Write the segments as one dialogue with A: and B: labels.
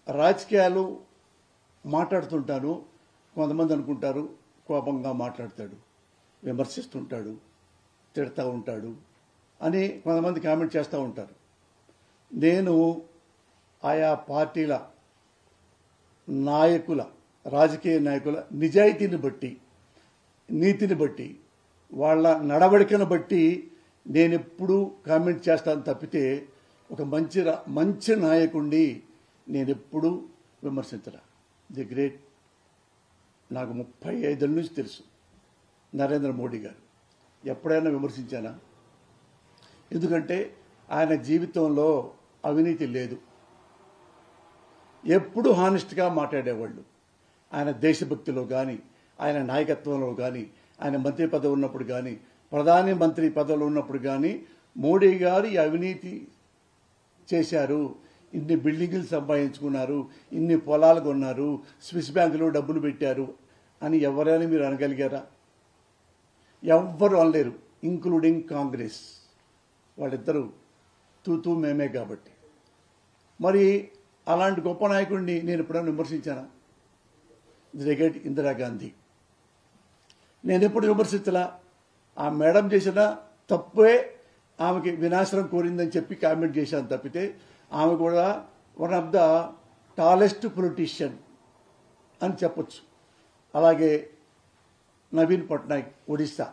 A: రాజకీయాలు మాట్లాడుతుంటాను. కొంతమంది అనుకుంటారు కోపంగా మాట్లాడతాడు, విమర్శిస్తుంటాడు, తిడతా ఉంటాడు అని కొంతమంది కామెంట్ చేస్తూ ఉంటారు. నేను ఆయా పార్టీల నాయకుల, రాజకీయ నాయకుల నిజాయితీని బట్టి, నీతిని బట్టి, వాళ్ళ నడవడికను బట్టి నేను ఎప్పుడూ కామెంట్ చేస్తాను తప్పితే ఒక మంచి నాయకుడిని నేను ఎప్పుడూ విమర్శించరా. ది గ్రేట్, నాకు 35 ఏళ్ళ నుంచి తెలుసు నరేంద్ర మోడీ గారు. ఎప్పుడైనా విమర్శించానా? ఎందుకంటే ఆయన జీవితంలో అవినీతి లేదు. ఎప్పుడు హానెస్ట్గా మాట్లాడేవాళ్ళు. ఆయన దేశభక్తిలో కానీ, ఆయన నాయకత్వంలో కానీ, ఆయన మంత్రి పదవి ఉన్నప్పుడు కానీ, ప్రధాని మంత్రి పదవిలో ఉన్నప్పుడు కానీ మోడీ గారు ఈ అవినీతి చేశారు, ఇన్ని బిల్డింగులు సంపాదించుకున్నారు, ఇన్ని పొలాలు కొన్నారు, స్విస్ బ్యాంకులో డబ్బులు పెట్టారు అని ఎవరైనా మీరు అనగలిగారా? ఎవ్వరు అనలేరు, ఇంక్లూడింగ్ కాంగ్రెస్. వాళ్ళిద్దరూ తూతూ మేమే. కాబట్టి మరి అలాంటి గొప్ప నాయకుడిని నేను ఎప్పుడైనా విమర్శించానా? జగట్ ఇందిరాగాంధీ నేను ఎప్పుడు విమర్శించలా. ఆ మేడం చేసిన తప్పే ఆమెకి వినాశనం కోరిందని చెప్పి కామెంట్ చేశాను తప్పితే ఆమె కూడా one of the tallest politician అని చెప్పొచ్చు. అలాగే నవీన్ పట్నాయక్ ఒడిస్సా,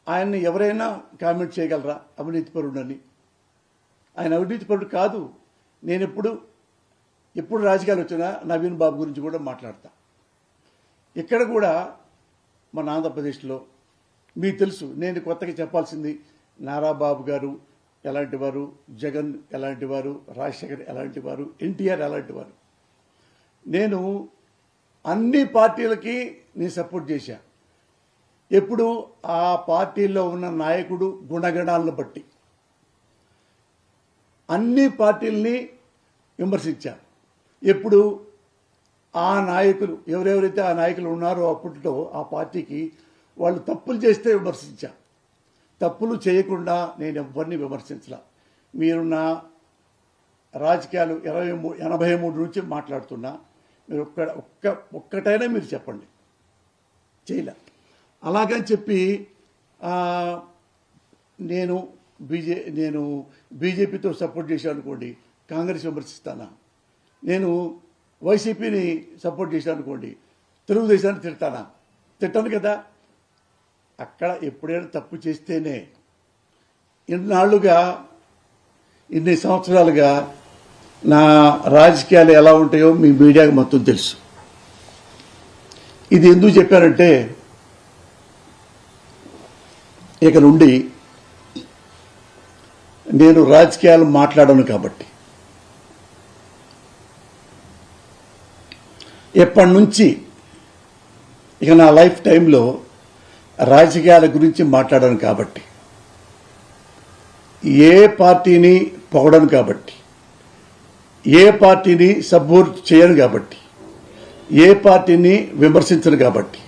A: ఆయన్ని ఎవరైనా కామెంట్ చేయగలరా అవినీతిపరుడని? ఆయన అవినీతిపరుడు కాదు. నేను ఎప్పుడు రాజకీయాలు వచ్చినా నవీన్ బాబు గురించి కూడా మాట్లాడతా. ఇక్కడ కూడా మన ఆంధ్రప్రదేశ్లో మీకు తెలుసు, నేను కొత్తగా చెప్పాల్సింది నారా బాబు గారు ఎలాంటి వారు, జగన్ ఎలాంటి వారు, రాజశేఖర్ ఎలాంటి వారు, ఎన్టీఆర్ ఎలాంటి వారు. నేను అన్ని పార్టీలకి నేను సపోర్ట్ చేశా. ఎప్పుడు ఆ పార్టీల్లో ఉన్న నాయకుడు గుణగణాలను బట్టి అన్ని పార్టీల్ని విమర్శించా. ఎప్పుడు ఆ నాయకులు ఎవరెవరైతే ఆ నాయకులు ఉన్నారో అప్పట్లో ఆ పార్టీకి వాళ్ళు తప్పులు చేస్తే విమర్శించా. తప్పులు చేయకుండా నేను ఎవరిని విమర్శించలా. మీరు నా రాజకీయాలు 83 నుంచి మాట్లాడుతున్నా, మీరు ఒక్కటైనా మీరు చెప్పండి. చేయలే. అలాగని చెప్పి నేను బీజేపీతో సపోర్ట్ చేశాను అనుకోండి, కాంగ్రెస్ విమర్శిస్తానా? నేను వైసీపీని సపోర్ట్ చేశాను అనుకోండి, తెలుగుదేశాన్ని తిడతానా? తిట్టాను కదా. అక్కడ ఎప్పుడైనా తప్పు చేస్తేనే. ఇన్ని సంవత్సరాలుగా నా రాజకీయాలు ఎలా ఉంటాయో మీ మీడియాకి మొత్తం తెలుసు. ఇది ఎందుకు చెప్పారంటే, ఇక నుండి నేను రాజకీయాలు మాట్లాడను కాబట్టి. ఎప్పటి నుంచి ఇక నా లైఫ్ టైంలో రాజకీయాల గురించి మాట్లాడను కాబట్టి, ఏ పార్టీని పొగడను కాబట్టి, ఏ పార్టీని సపోర్ట్ చేయను కాబట్టి, ఏ పార్టీని విమర్శించను కాబట్టి,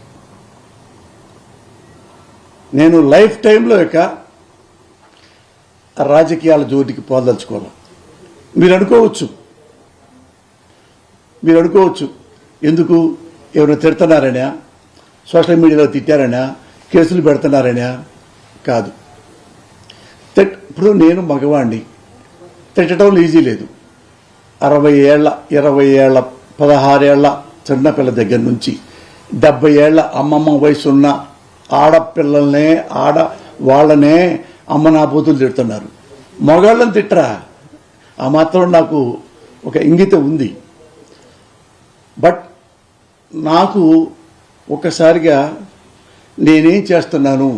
A: నేను లైఫ్ టైంలో ఇక రాజకీయాల జోలికి పోదలుచుకోవాలి. మీరు అనుకోవచ్చు ఎందుకు ఎవరు తిడుతున్నారనా, సోషల్ మీడియాలో తిట్టారనా, కేసులు పెడుతున్నారనా? కాదు. ఇప్పుడు నేను మగవాణ్ణి, తిట్టడం ఈజీ లేదు. 60 ఏళ్ల 20 ఏళ్ల 16 ఏళ్ల చిన్నపిల్ల దగ్గర నుంచి 70 ఏళ్ల అమ్మమ్మ వయసున్న ఆడపిల్లల్నే వాళ్ళనే అమ్మ నా బూతులు తిడుతున్నారు. మగాళ్ళని తిట్టరా? ఆ మాత్రం నాకు ఒక ఇంగితం ఉంది. బట్ నాకు ఒక్కసారిగా నేనేం చేస్తున్నాను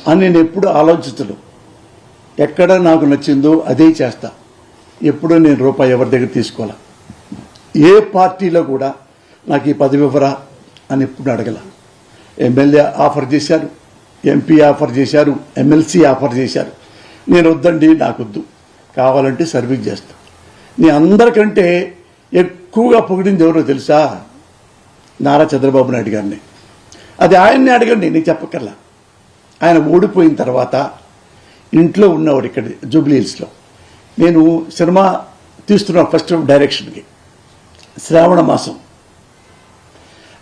A: అని నేను ఎప్పుడు ఆలోచించను. ఎక్కడ నాకు నచ్చిందో అదే చేస్తా. ఎప్పుడూ నేను రూపాయి ఎవరి దగ్గర తీసుకోవాలా. ఏ పార్టీలో కూడా నాకు ఈ పదవి ఇవ్వరా అని ఎప్పుడు అడగల. ఎమ్మెల్యే ఆఫర్ చేశారు, ఎంపీ ఆఫర్ చేశారు, ఎమ్మెల్సీ ఆఫర్ చేశారు. నేను వద్దండి, నాకొద్దు, కావాలంటే సర్వీస్ చేస్తా. నీ అందరికంటే ఎక్కువగా పొగిడింది ఎవరో తెలుసా? నారా చంద్రబాబు నాయుడు గారిని. అది ఆయన్ని అడగండి, నేను చెప్పకల్లా. ఆయన ఓడిపోయిన తర్వాత ఇంట్లో ఉన్నవాడు ఇక్కడ జూబ్లీ హిల్స్లో. నేను సినిమా తీస్తున్నాం ఫస్ట్ డైరెక్షన్కి. శ్రావణ మాసం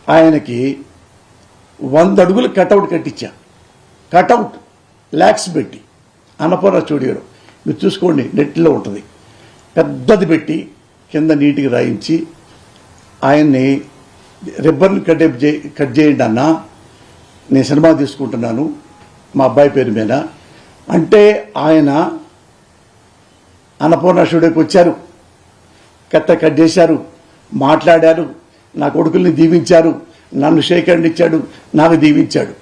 A: ఆయనకి 100 అడుగులు కటౌట్ కట్టించా. కటౌట్ ల్యాక్స్ పెట్టి అన్నపూర్ణ స్టూడియోలో మీరు చూసుకోండి, నెట్లో ఉంటుంది. పెద్దది పెట్టి కింద నీటికి రాయించి ఆయన్ని రిబ్బన్ కట్ చేయండి అన్న, నేను సినిమా తీసుకుంటున్నాను మా అబ్బాయి పేరు మీద అంటే ఆయన అన్నపూర్ణ స్టూడియోకి వచ్చారు, కట్ చేశారు, మాట్లాడారు, నా కొడుకుల్ని దీవించారు, నన్ను షేక్ హ్యాండ్ ఇచ్చాడు, నాకు దీవించాడు.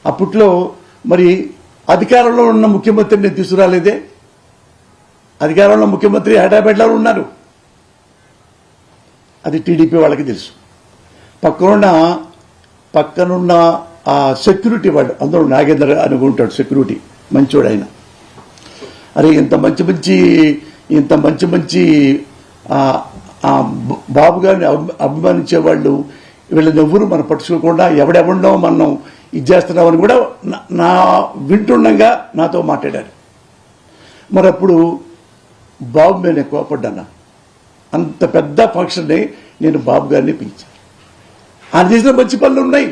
A: అప్పట్లో మరి అధికారంలో ఉన్న ముఖ్యమంత్రిని తీసుకురాలేదే. అధికారంలో ముఖ్యమంత్రి హైదరాబాద్లో ఉన్నారు, అది టీడీపీ వాళ్ళకి తెలుసు. పక్కనున్న ఆ సెక్యూరిటీ వాడు అందరూ నాగేంద్ర అనుకుంటాడు, సెక్యూరిటీ మంచోడు ఆయన. అరే ఇంత మంచి మంచి బాబు గారిని అభిమానించే వాళ్ళు వీళ్ళని ఎవరు మనం పట్టించుకోకుండా ఎవడెవడో మనం ఇది చేస్తున్నామని కూడా నా వింటుండగా నాతో మాట్లాడారు. మరి అప్పుడు బాబు మీద నేను కోపడ్డాను. అంత పెద్ద ఫంక్షన్ని నేను బాబు గారిని పిలిచాను. ఆయన చేసిన మంచి పనులు ఉన్నాయి.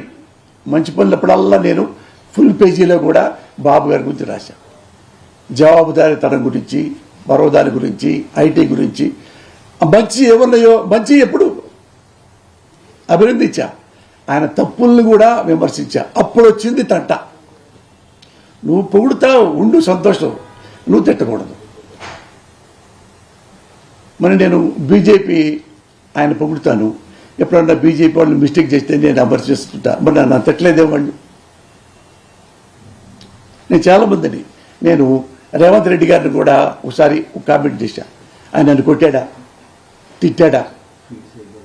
A: మంచి పనులప్పుడల్లా నేను ఫుల్ పేజీలో కూడా బాబు గారి గురించి రాశాను. జవాబుదారీతనం గురించి, పరోదాని గురించి, ఐటీ గురించి, మంచి ఏమన్నాయో మంచి ఎప్పుడు అభినందించా. ఆయన తప్పుల్ని కూడా విమర్శించా. అప్పుడు వచ్చింది తంట. నువ్వు పొగుడుతావు ఉండు, సంతోషం, నువ్వు తిట్టకూడదు. మరి నేను బీజేపీ ఆయన పొగుడుతాను, ఎప్పుడన్నా బీజేపీ వాళ్ళు మిస్టేక్ చేస్తే నేను విమర్శిస్తుంటా. మరి నన్ను తిట్టలేదేవాళ్ళు. నేను చాలామందిని, నేను రేవంత్ రెడ్డి గారిని కూడా ఒకసారి కామెంట్ చేశా. ఆయన నన్ను కొట్టాడా, తిట్టాడా?